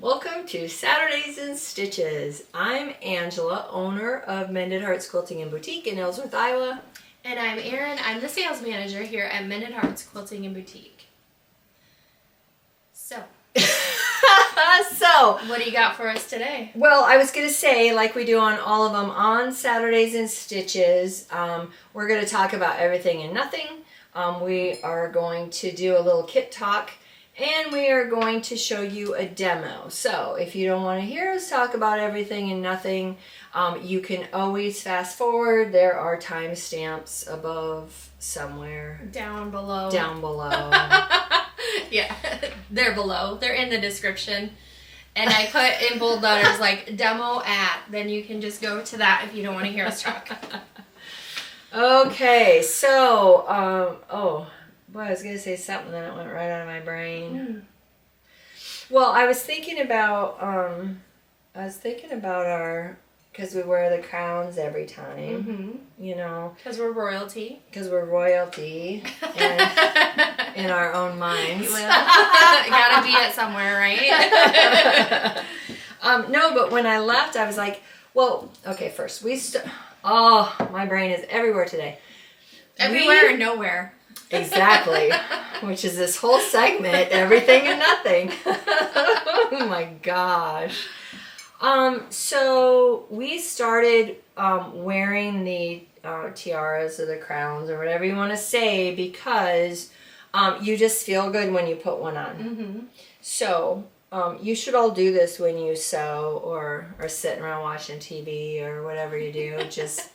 Welcome to Saturdays in Stitches. I'm Angela, owner of Mended Hearts Quilting and Boutique in Ellsworth, Iowa. And I'm Erin. I'm the sales manager here at Mended Hearts Quilting and Boutique. So, what do you got for us today? Well, I was going to say, like we do on all of them, on Saturdays in Stitches, we're going to talk about everything and nothing. We are going to do a little kit talk. And we are going to show you a demo. So if you don't want to hear us talk about everything and nothing, you can always fast forward. There are timestamps above somewhere. Down below. Down below. Yeah, they're below. They're in the description. And I put in bold letters like demo at. Then you can just go to that if you don't want to hear us talk. Okay, so, boy, I was going to say something, then it went right out of my brain. Well, I was thinking about our, because we wear the crowns every time, you know. Because we're royalty. Because we're royalty and in our own minds. Well, gotta be it somewhere, right? No, but when I left, I was like, well, okay, first, my brain is everywhere today. Everywhere and nowhere. Exactly, which is this whole segment, everything and nothing. Oh my gosh. So we started wearing the tiaras or the crowns or whatever you want to say because you just feel good when you put one on. So you should all do this when you sew or are sitting around watching TV or whatever you do. Just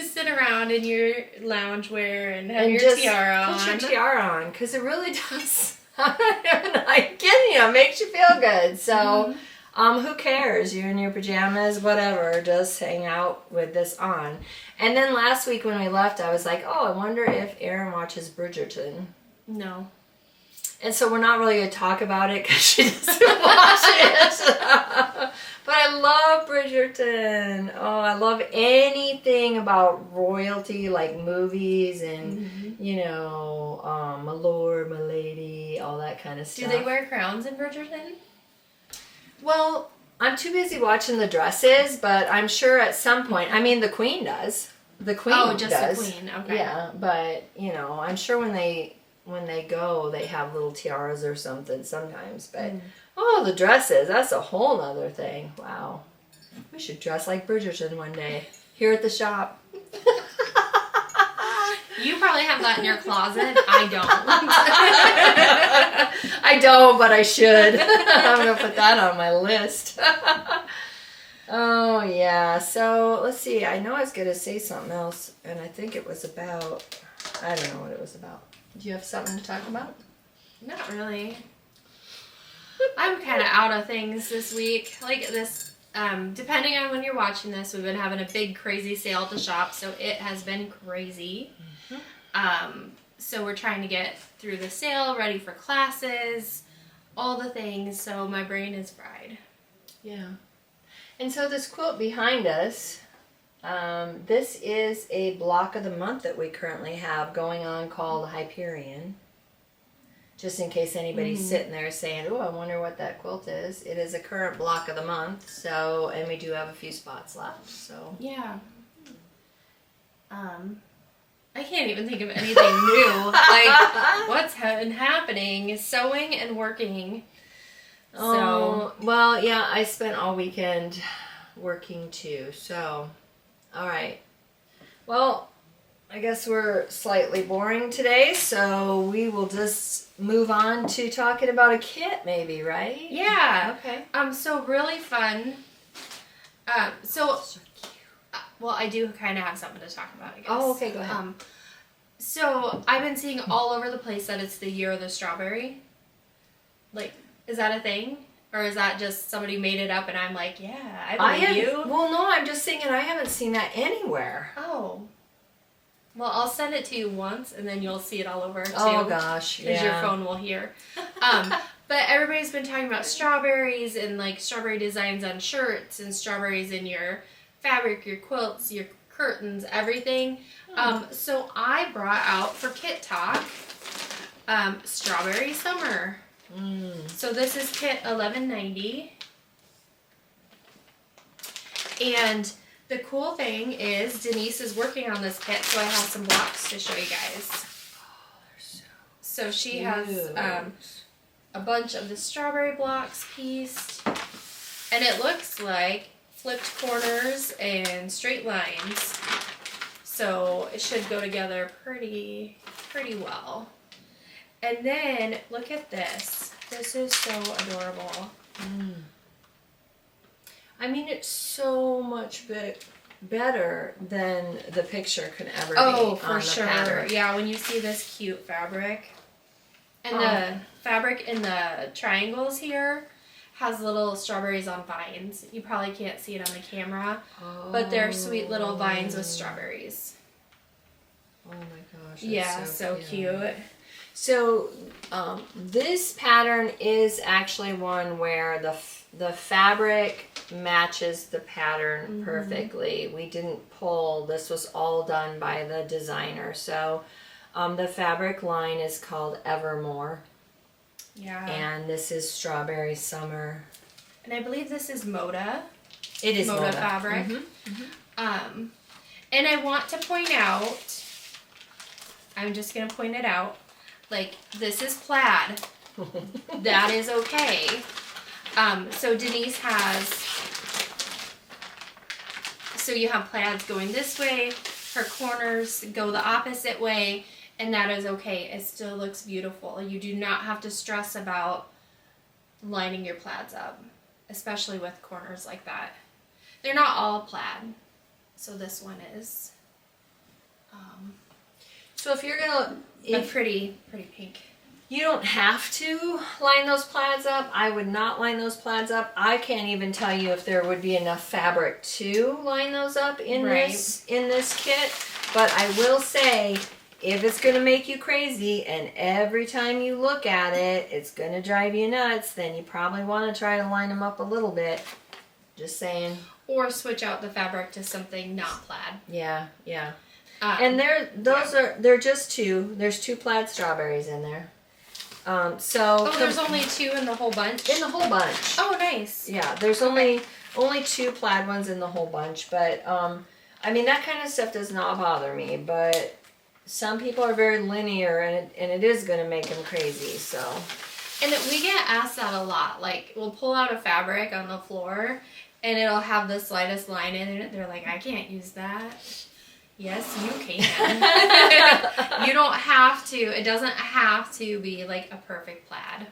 sit around in your loungewear and have your tiara on. Put your tiara on, because it really does. I get you, it makes you feel good. So, who cares? You're in your pajamas, whatever. Just hang out with this on. And then last week when we left, I was like, I wonder if Erin watches Bridgerton. No. And so we're not really going to talk about it because she doesn't watch it. But I love Bridgerton. Oh, I love anything about royalty, like movies and, you know, my lord, my lady, all that kind of stuff. Do they wear crowns in Bridgerton? Well, I'm too busy watching the dresses, but I'm sure at some point, I mean, the Queen does. The Queen does. Oh, just the Queen, okay. Yeah, but, you know, I'm sure when they go, they have little tiaras or something sometimes, but the dresses, that's a whole nother thing. Wow. We should dress like Bridgerton one day here at the shop. You probably have that in your closet. I don't. I don't, but I should. I'm going to put that on my list. Oh, yeah. So, let's see. I know I was going to say something else, and I think it was about, I don't know what it was about. Do you have something to talk about? Not really. I'm kind of out of things this week. Like this, depending on when you're watching this, we've been having a big crazy sale at the shop, so it has been crazy. So we're trying to get through the sale, ready for classes, all the things, so my brain is fried. Yeah. And so this quilt behind us, this is a block of the month that we currently have going on called Hyperion. Just in case anybody's sitting there saying, I wonder what that quilt is. It is a current block of the month, so, and we do have a few spots left, so. Yeah. I can't even think of anything new. Like, what's been happening is sewing and working. Oh, well, yeah, I spent all weekend working too, so. All right. Well, I guess we're slightly boring today, so we will just move on to talking about a kit maybe, right? Yeah. Okay. So really fun. So cute. Well, I do kind of have something to talk about, I guess. Oh, okay, go ahead. So I've been seeing all over the place that it's the year of the strawberry. Like, is that a thing? Or is that just somebody made it up and I'm like, yeah, I believe you? Well, no, I'm just thinking I haven't seen that anywhere. Oh. Well, I'll send it to you once and then you'll see it all over too. Oh, gosh, because your phone will hear. But everybody's been talking about strawberries and like strawberry designs on shirts and strawberries in your fabric, your quilts, your curtains, everything. So I brought out for Kit Talk Strawberry Summer. So this is kit 1190. And the cool thing is Denise is working on this kit, so I have some blocks to show you guys. Oh, they're so she has a bunch of the strawberry blocks pieced, and it looks like flipped corners and straight lines. So it should go together pretty well. And then look at this. This is so adorable. I mean, it's so much better than the picture could ever be. Oh, for on sure. The pattern. Yeah, when you see this cute fabric. And the fabric in the triangles here has little strawberries on vines. You probably can't see it on the camera, but they're sweet little vines with strawberries. Oh my gosh. That's Yeah, so cute. So this pattern is actually one where the fabric matches the pattern perfectly. We didn't pull. This was all done by the designer. So the fabric line is called Evermore. Yeah. And this is Strawberry Summer. And I believe this is Moda. It is Moda Moda fabric. And I want to point out, I'm just going to point it out, like, this is plaid. That is okay. So Denise has, so you have plaids going this way, her corners go the opposite way, and that is okay. It still looks beautiful. You do not have to stress about lining your plaids up, especially with corners like that. They're not all plaid, so this one is. So if you're gonna, A pretty pink. you don't have to line those plaids up. I would not line those plaids up. I can't even tell you if there would be enough fabric to line those up in this kit. But I will say, if it's gonna make you crazy and every time you look at it, it's gonna drive you nuts, then you probably want to try to line them up a little bit. Just saying. Or switch out the fabric to something not plaid. Yeah. And they're just two. There's 2 plaid strawberries in there. There's only 2 in the whole bunch? In the whole bunch. Oh, nice. Yeah, there's only 2 plaid ones in the whole bunch, but I mean, that kind of stuff does not bother me, but some people are very linear and it is going to make them crazy, so. And we get asked that a lot. Like, we'll pull out a fabric on the floor and it'll have the slightest line in it. They're like, I can't use that. Yes, you can. You don't have to. It doesn't have to be like a perfect plaid.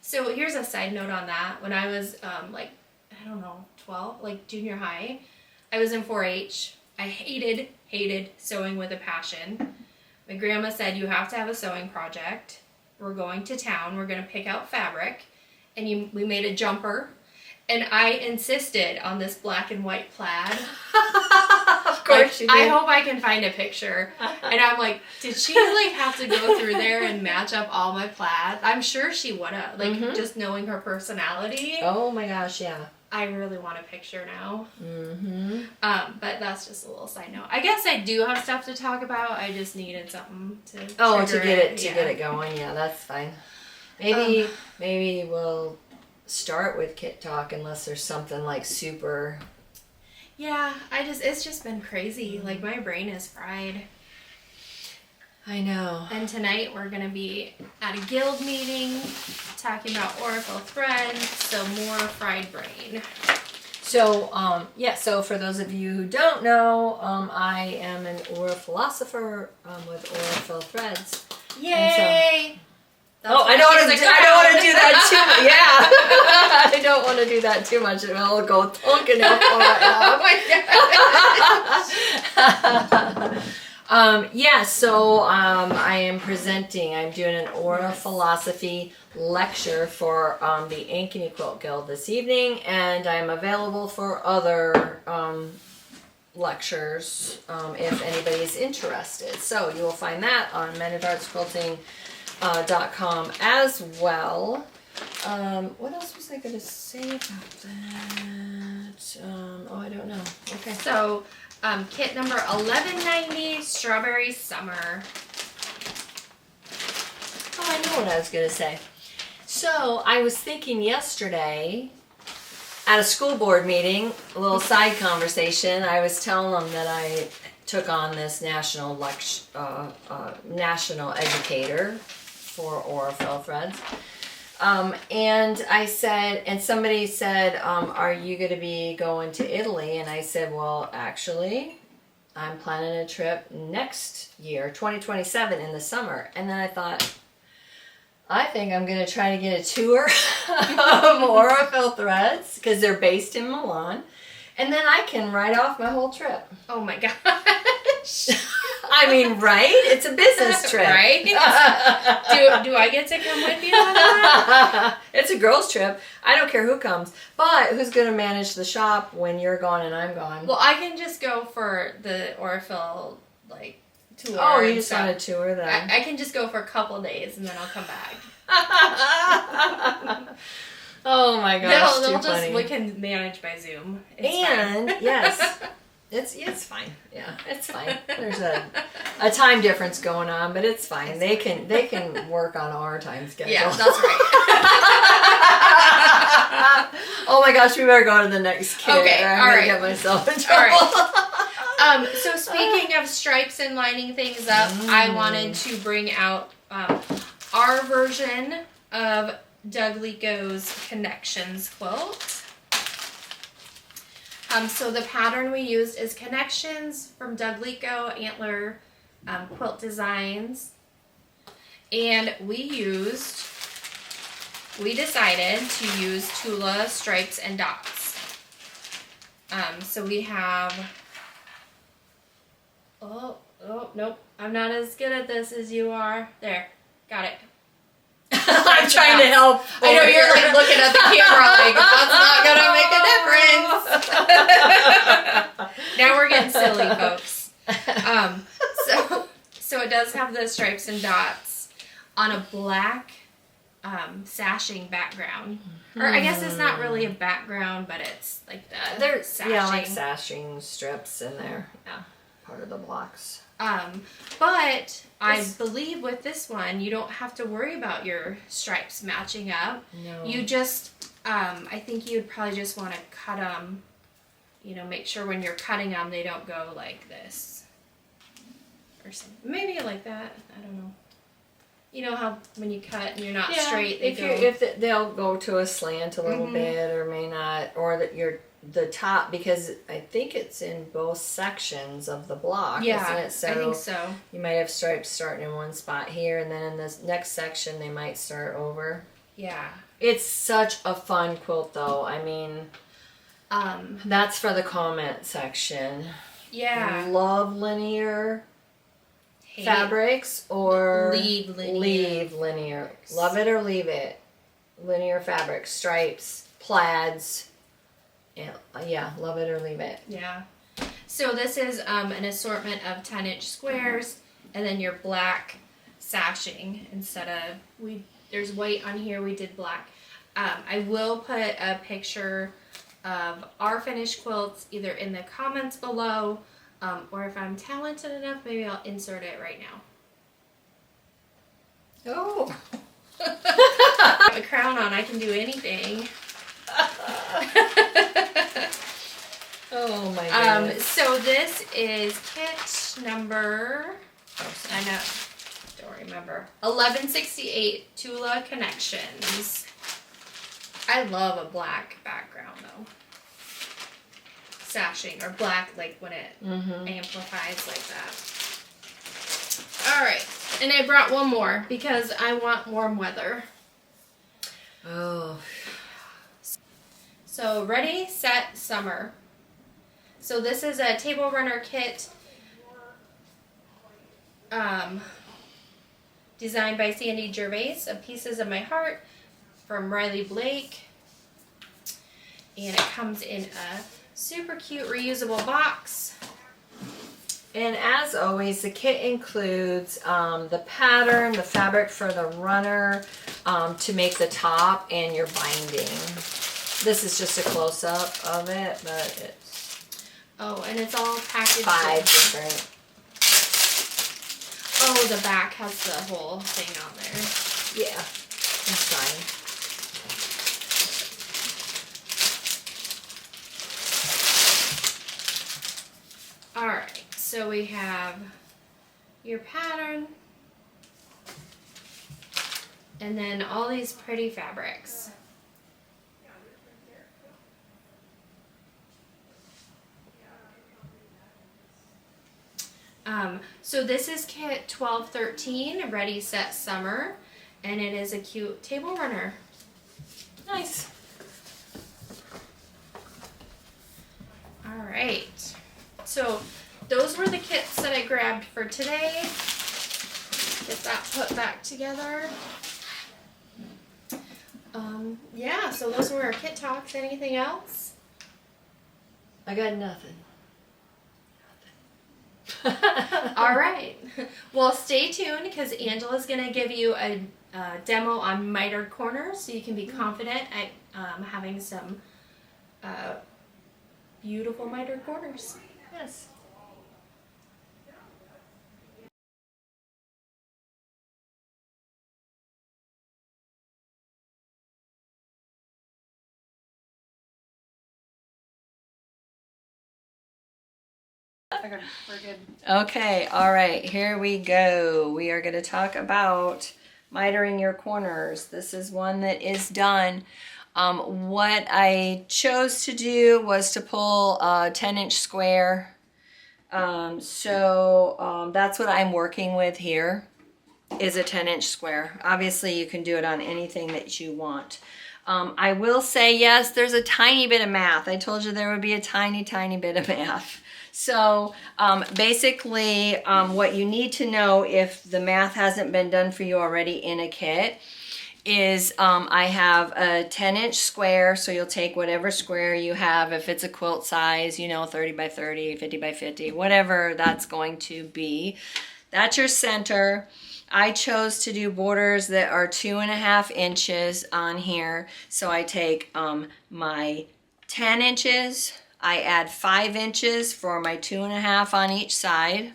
So here's a side note on that. When I was 12, like junior high, I was in 4-H. I hated sewing with a passion. My grandma said, you have to have a sewing project. We're going to town. We're going to pick out fabric. And we made a jumper. And I insisted on this black and white plaid. Of course you did. I hope I can find a picture. And I'm like, did she like have to go through there and match up all my plaid? I'm sure she would have. Like, just knowing her personality. Oh my gosh, yeah. I really want a picture now. But that's just a little side note. I guess I do have stuff to talk about. I just needed something to get it going. Yeah, that's fine. Maybe we'll start with kit talk unless there's something like super. Yeah, it's just been crazy. Like, my brain is fried. I know. And tonight we're going to be at a guild meeting talking about Oracle thread, so more fried brain. So, so for those of you who don't know, I am an Aura philosopher with Oracle threads. Yay! I don't want to do that too much. Yeah. I don't want to do that too much. It'll go thunk and it'll fall out. Oh my God. So I am presenting. I'm doing an Aura philosophy lecture for the Ankeny Quilt Guild this evening, and I'm available for other lectures if anybody's interested. So you will find that on MitedArtsQuilting.com as well. What else was I going to say about that? I don't know. Okay. So, kit number 1190, Strawberry Summer. Oh, I know what I was going to say. So I was thinking yesterday at a school board meeting, a little side conversation, I was telling them that I took on this national national educator for Orophyll threads. And I said, and somebody said, are you going to be going to Italy? And I said, well, actually, I'm planning a trip next year, 2027 in the summer. And then I thought, I think I'm going to try to get a tour of Orophyll threads because they're based in Milan. And then I can write off my whole trip. Oh my gosh. I mean, right? It's a business trip. Right? Do I get to come with you on that? It's a girls' trip. I don't care who comes. But who's going to manage the shop when you're gone and I'm gone? Well, I can just go for the Orophyll, like, tour. Oh, you just want a tour then? I can just go for a couple days and then I'll come back. Oh my gosh, we can manage by Zoom. It's fine. Yes. It's fine. Yeah, it's fine. There's a time difference going on, but it's fine. They can work on our time schedule. Yeah, that's right. Oh my gosh, we better go to the next kid. Okay, I'm all gonna right. get myself in trouble. All right. So speaking of stripes and lining things up, I wanted to bring out our version of Doug Lico's Connections quilt. So the pattern we used is Connections from Doug Lico Antler Quilt Designs. And we decided to use Tula stripes and dots. So we have, oh, nope, I'm not as good at this as you are. There, got it. I'm trying to help. I know you're like looking at the camera like, that's not gonna make a difference. Now we're getting silly, folks. So it does have the stripes and dots on a black sashing background. Or I guess it's not really a background, but it's like the sashing. Yeah, like sashing strips in there. Yeah, part of the blocks. But I believe with this one, you don't have to worry about your stripes matching up. No. You just, I think you'd probably just want to cut them, make sure when you're cutting them, they don't go like this. Or something. Maybe like that. I don't know. You know how when you cut and you're not straight, they'll go to a slant a little bit, or may not, or that the top, because I think it's in both sections of the block, isn't it? So I think so. You might have stripes starting in one spot here, and then in this next section they might start over. Yeah. It's such a fun quilt, though. I mean, that's for the comment section. Yeah. Love linear fabrics or leave linear. Love it or leave it. Linear fabrics, stripes, plaids. Yeah, love it or leave it. Yeah. So this is an assortment of 10-inch squares, and then your black sashing instead of there's white on here. We did black. I will put a picture of our finished quilts either in the comments below, or if I'm talented enough, maybe I'll insert it right now. Oh. I have a crown on. I can do anything. Oh my goodness. So this is kit number, I know, don't remember, 1168 Tula Connections. I love a black background though. Sashing, or black, like when it amplifies like that. Alright, and I brought one more because I want warm weather. Oh. So ready, set, summer. So this is a table runner kit designed by Sandy Gervais of Pieces of My Heart from Riley Blake. And it comes in a super cute reusable box. And as always, the kit includes the pattern, the fabric for the runner to make the top, and your binding. This is just a close-up of it, but it's... Oh, and it's all packaged 5 different. Oh, the back has the whole thing on there. Yeah. and sign. All right, so we have your pattern and then all these pretty fabrics. So this is kit 1213, Ready Set Summer, and it is a cute table runner. Nice. All right, so those were the kits that I grabbed for today. Get that put back together. Yeah, so those were our kit talks. Anything else? I got nothing. All right. Well, stay tuned because Angela's going to give you a demo on Mitered Corners so you can be confident at having some beautiful mitered corners. Yes. Okay, we're good. Okay, all right, here we go. We are going to talk about mitering your corners. This is one that is done. What I chose to do was to pull a 10-inch square. That's what I'm working with here, is a 10-inch square. Obviously, you can do it on anything that you want. I will say, yes, there's a tiny bit of math. I told you there would be a tiny, tiny bit of math. So basically, what you need to know if the math hasn't been done for you already in a kit is I have a 10-inch square, so you'll take whatever square you have. If it's a quilt size, 30 by 30, 50 by 50, whatever that's going to be. That's your center. I chose to do borders that are 2.5 inches on here. So I take my 10 inches, I add 5 inches for my 2.5 on each side.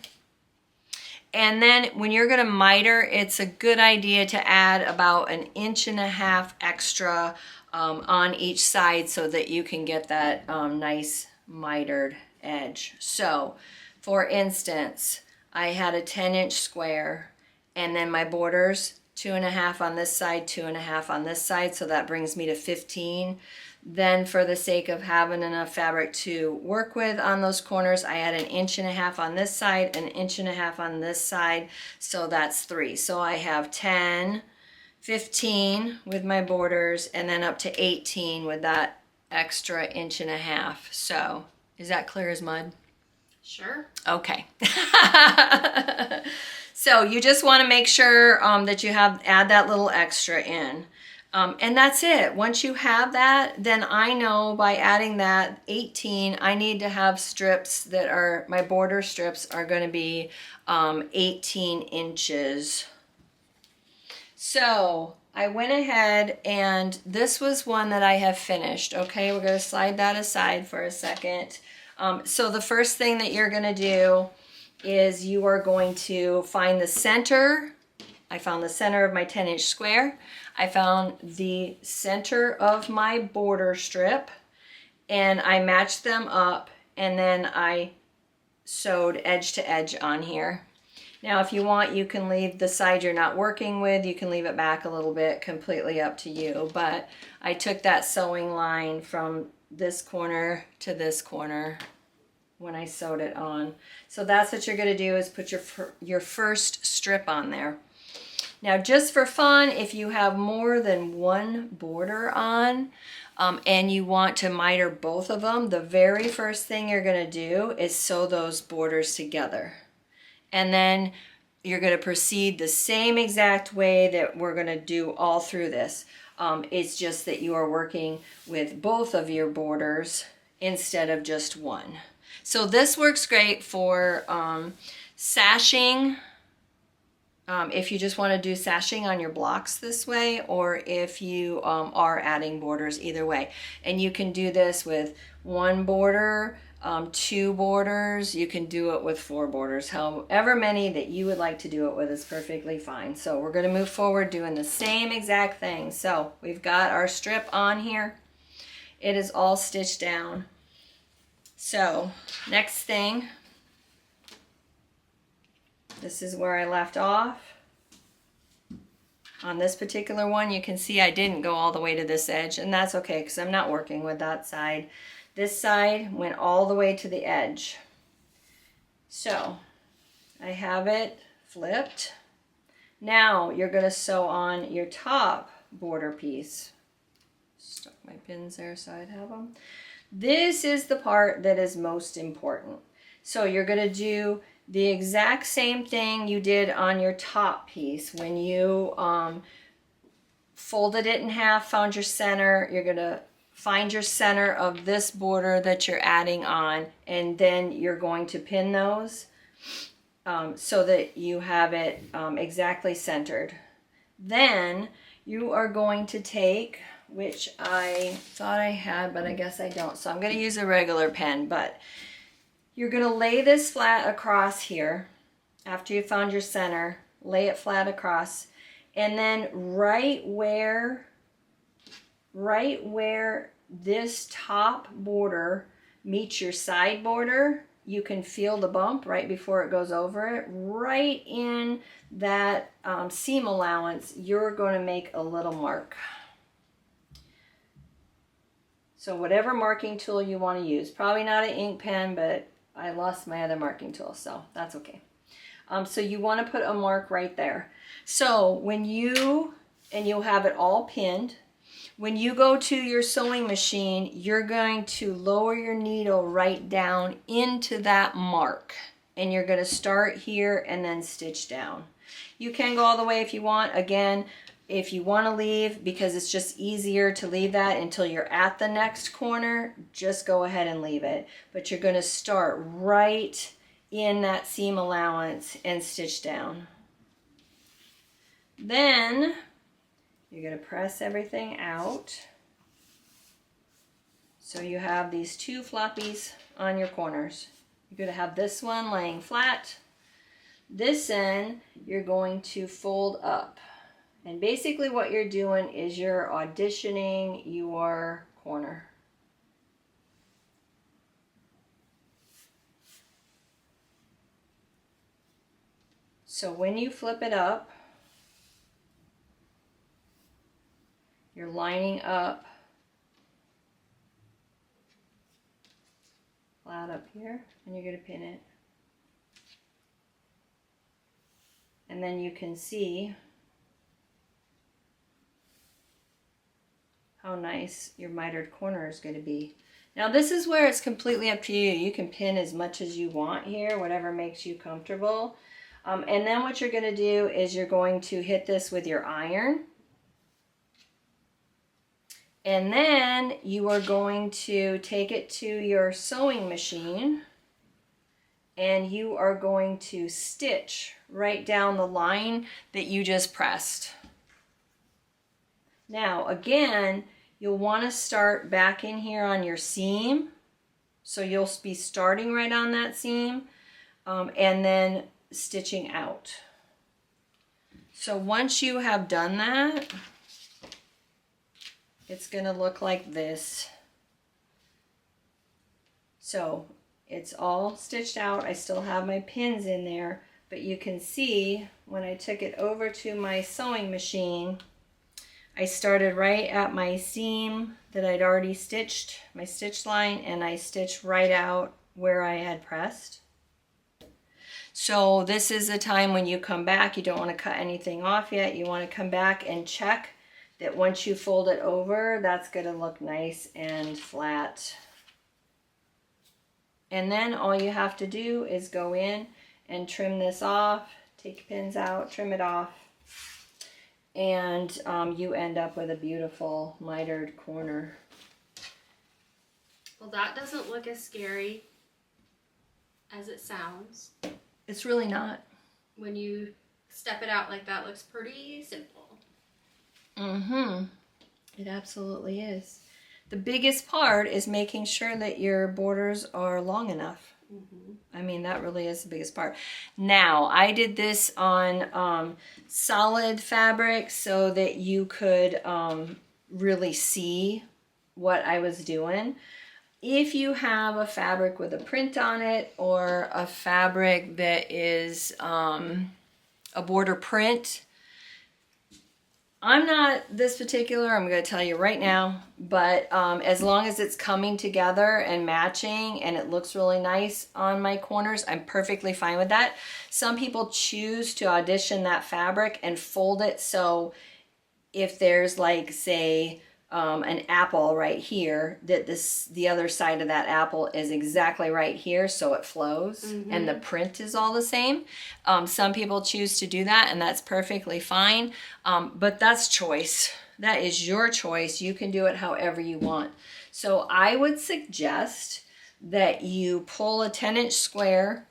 And then when you're gonna miter, it's a good idea to add about 1.5 inches extra on each side so that you can get that nice mitered edge. So for instance, I had a 10-inch square and then my borders 2.5 on this side, 2.5 on this side, so that brings me to 15. Then for the sake of having enough fabric to work with on those corners, I add 1.5 inches on this side, 1.5 inches on this side, so that's 3. So I have 10, 15 with my borders, and then up to 18 with that extra 1.5 inches. So is that clear as mud? Sure. Okay. So you just want to make sure that you add that little extra in. And that's it. Once you have that, then I know by adding that 18, I need to have strips that are, my border strips are going to be 18 inches. So I went ahead and this was one that I have finished. Okay, we're going to slide that aside for a second. So the first thing that you're going to do is you are going to find the center. I found the center of my 10-inch square. I found the center of my border strip and I matched them up and then I sewed edge to edge on here. Now if you want, you can leave the side you're not working with, you can leave it back a little bit, completely up to you. But I took that sewing line from this corner to this corner when I sewed it on. So that's what you're going to do, is put your first strip on there. Now just for fun, if you have more than one border on and you want to miter both of them, the very first thing you're going to do is sew those borders together. And then you're going to proceed the same exact way that we're going to do all through this. It's just that you are working with both of your borders instead of just one. So this works great for sashing, if you just want to do sashing on your blocks this way, or if you are adding borders, either way. And you can do this with one border 2 borders. You can do it with 4 borders. However many that you would like to do it with is perfectly fine. So we're going to move forward doing the same exact thing. So we've got our strip on here. It is all stitched down. So next thing, this is where I left off. On this particular one, you can see I didn't go all the way to this edge, and that's okay because I'm not working with that side. This side went all the way to the edge. So I have it flipped. Now you're going to sew on your top border piece. Stuck my pins there so I'd have them. This is the part that is most important. So you're going to do the exact same thing you did on your top piece. When you folded it in half, found your center, you're going to find your center of this border that you're adding on, and then you're going to pin those so that you have it exactly centered. Then you are going to take, which I thought I had, but I guess I don't, so I'm going to use a regular pen, but you're going to lay this flat across here after you found your center, lay it flat across, and then right where this top border meets your side border, you can feel the bump right before it goes over it. Right in that seam allowance, you're going to make a little mark. So whatever marking tool you want to use, probably not an ink pen, but I lost my other marking tool, so that's okay. So you want to put a mark right there. So when you'll have it all pinned. When you go to your sewing machine, you're going to lower your needle right down into that mark. And you're going to start here and then stitch down. You can go all the way if you want. Again, if you want to leave, because it's just easier to leave that until you're at the next corner, just go ahead and leave it. But you're going to start right in that seam allowance and stitch down. Then you're going to press everything out. So you have these 2 floppies on your corners. You're going to have this one laying flat. This end you're going to fold up. And basically what you're doing is you're auditioning your corner. So when you flip it up, you're lining up flat up here, and you're going to pin it. And then you can see how nice your mitered corner is going to be. Now this is where it's completely up to you. You can pin as much as you want here, whatever makes you comfortable. And then what you're going to do is you're going to hit this with your iron. And then you are going to take it to your sewing machine and you are going to stitch right down the line that you just pressed. Now again, you'll want to start back in here on your seam. So you'll be starting right on that seam and then stitching out. So once you have done that, it's going to look like this. So it's all stitched out. I still have my pins in there, but you can see when I took it over to my sewing machine, I started right at my seam that I'd already stitched, my stitch line, and I stitched right out where I had pressed. So this is the time when you come back, you don't want to cut anything off yet. You want to come back and check that once you fold it over, that's going to look nice and flat. And then all you have to do is go in and trim this off, take your pins out, trim it off, and you end up with a beautiful mitered corner. Well, that doesn't look as scary as it sounds. It's really not. When you step it out like that, it looks pretty simple. Mm-hmm. It absolutely is. the biggest part is making sure that your borders are long enough. I mean, that really is the biggest part. Now, I did this on solid fabric so that you could really see what I was doing. If you have a fabric with a print on it or a fabric that is a border print, I'm not this particular, I'm going to tell you right now, but as long as it's coming together and matching and it looks really nice on my corners, I'm perfectly fine with that. Some people choose to audition that fabric and fold it so if there's like, say, an apple right here, that the other side of that apple is exactly right here, so it flows and the print is all the same. Some people choose to do that, and that's perfectly fine, but that's choice. That is your choice. You can do it however you want. So I would suggest that you pull a 10-inch square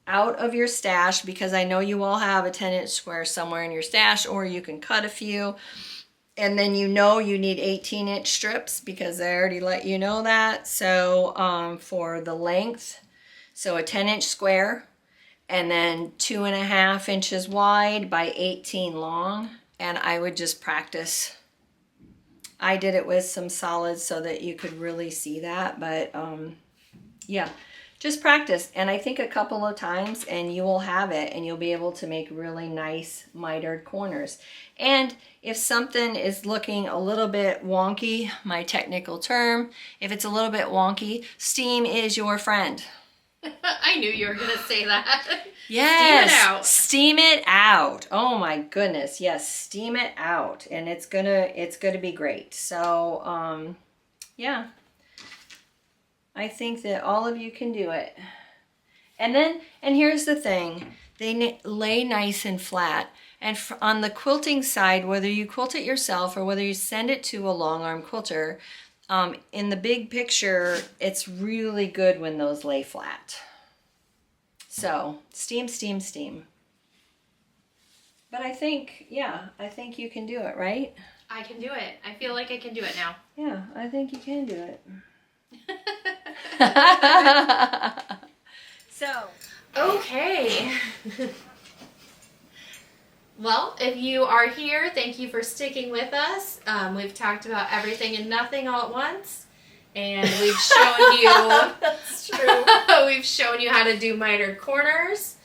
out of your stash, because I know you all have a 10-inch square somewhere in your stash, or you can cut a few. And then you know you need 18-inch strips, because I already let you know that. So for the length, so a 10-inch square, and then 2.5 inches wide by 18 long. And I would just practice. I did it with some solids so that you could really see that. But yeah, just practice. And I think a couple of times and you will have it, and you'll be able to make really nice mitered corners. And if something is looking a little bit wonky, my technical term, if it's a little bit wonky, steam is your friend. I knew you were going to say that. Yes. Steam it out. Steam it out. Oh my goodness. Yes, steam it out. And it's gonna be great. So yeah. I think that all of you can do it. And here's the thing. They lay nice and flat. And on the quilting side, whether you quilt it yourself or whether you send it to a long arm quilter, in the big picture, it's really good when those lay flat. So steam, steam, steam. But I think you can do it, right? I can do it. I feel like I can do it now. Yeah, I think you can do it. So, okay. Well, if you are here, thank you for sticking with us. We've talked about everything and nothing all at once, and we've shown you. That's true. We've shown you how to do mitered corners.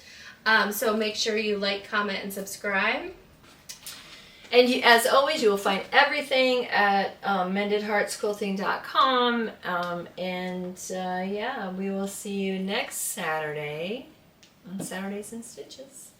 So make sure you like, comment, and subscribe. And as always, you will find everything at mendedheartsquilting.com. Yeah, we will see you next Saturday on Saturdays in Stitches.